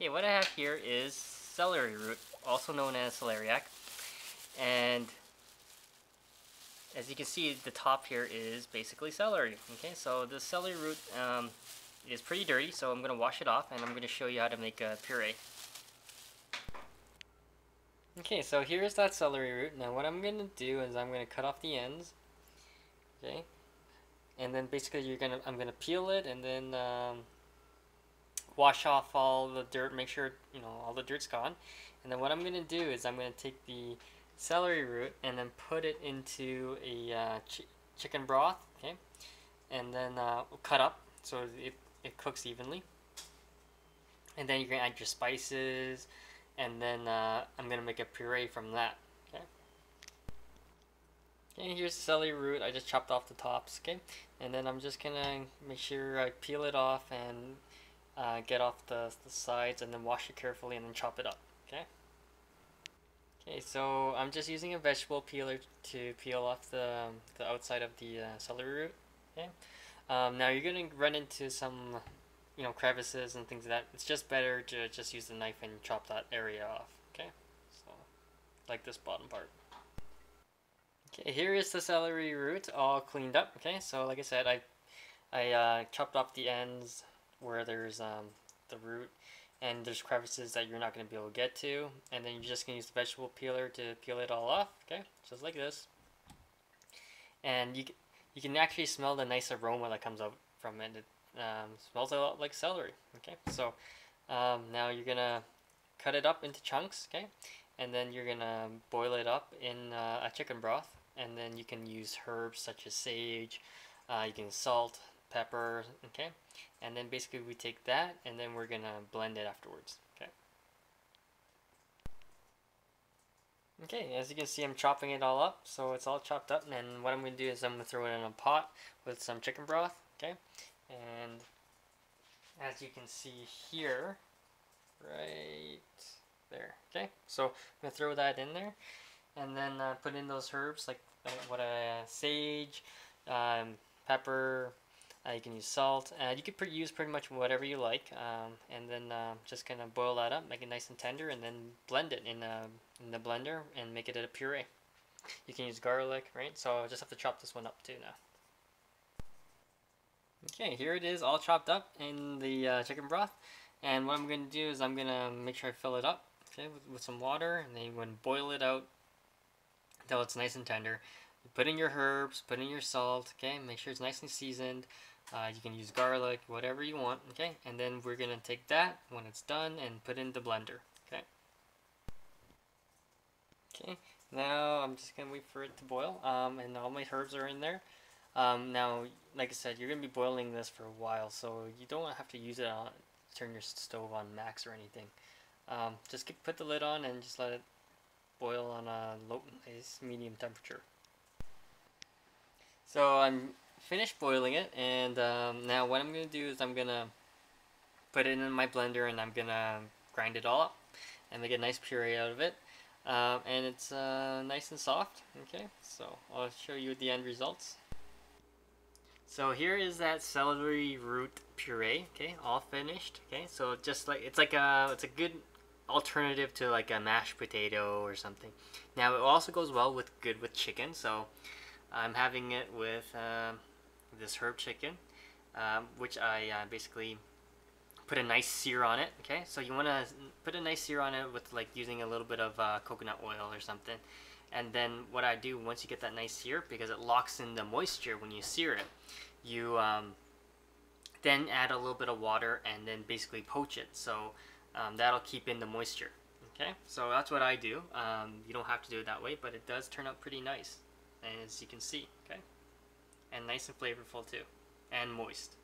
Okay, what I have here is celery root, also known as celeriac, and as you can see, the top here is basically celery. Okay, so the celery root is pretty dirty, so I'm going to wash it off and I'm going to show you how to make a puree. Okay, so here's that celery root. Now what I'm going to do is I'm going to cut off the ends. Okay, and then basically I'm going to peel it and then wash off all the dirt, make sure all the dirt's gone. And then what I'm going to do is I'm going to take the celery root and then put it into a chicken broth, okay, and then cut up so it cooks evenly. And then you're going to add your spices, and then I'm going to make a puree from that, okay. Okay, here's the celery root. I just chopped off the tops, okay, and then I'm just going to make sure I peel it off and get off the sides, and then wash it carefully and then chop it up, okay. Okay, so I'm just using a vegetable peeler to peel off the outside of the celery root. Okay, now you're gonna run into some, crevices and things like that. It's just better to just use the knife and chop that area off. Okay, so like this bottom part. Okay, here is the celery root all cleaned up. Okay, so like I said, I chopped off the ends where there's the root, and there's crevices that you're not going to be able to get to, and then you're just going to use the vegetable peeler to peel it all off, okay, just like this. And you can actually smell the nice aroma that comes out from it. It smells a lot like celery, okay. So now you're going to cut it up into chunks, okay, and then you're going to boil it up in a chicken broth, and then you can use herbs such as sage, you can salt, pepper, okay, and then basically we take that and then we're gonna blend it afterwards, okay. Okay, as you can see, I'm chopping it all up, so it's all chopped up, and what I'm gonna do is I'm gonna throw it in a pot with some chicken broth, okay, and as you can see here, right there, okay, so I'm gonna throw that in there, and then put in those herbs like sage, pepper. You can use salt. You could use pretty much whatever you like, and then just kind of boil that up, make it nice and tender, and then blend it in the blender and make it a puree. You can use garlic, right? So I just have to chop this one up too now. Okay, here it is all chopped up in the chicken broth, and what I'm going to do is I'm going to make sure I fill it up, okay, with some water, and then you're going to boil it out until it's nice and tender. You put in your herbs, put in your salt, okay, make sure it's nice and seasoned. You can use garlic, whatever you want, okay, and then we're gonna take that when it's done and put in the blender, okay. Okay, now I'm just gonna wait for it to boil, and all my herbs are in there. Now, like I said, you're gonna be boiling this for a while, so you don't have to use it on, turn your stove on max or anything. Just put the lid on and just let it boil on a low, medium temperature. So I'm finished boiling it, and now what I'm going to do is I'm going to put it in my blender, and I'm going to grind it all up and make a nice puree out of it, and it's nice and soft, okay, so I'll show you the end results. So here is that celery root puree, okay, all finished, okay, so just like it's a good alternative to like a mashed potato or something. Now it also goes well with chicken, so I'm having it with this herb chicken, which I basically put a nice sear on it, okay, so you want to put a nice sear on it with like using a little bit of coconut oil or something, and then what I do once you get that nice sear, because it locks in the moisture when you sear it, you then add a little bit of water and then basically poach it, so that'll keep in the moisture, okay, so that's what I do. You don't have to do it that way, but it does turn out pretty nice, as you can see, okay, and nice and flavorful too, and moist.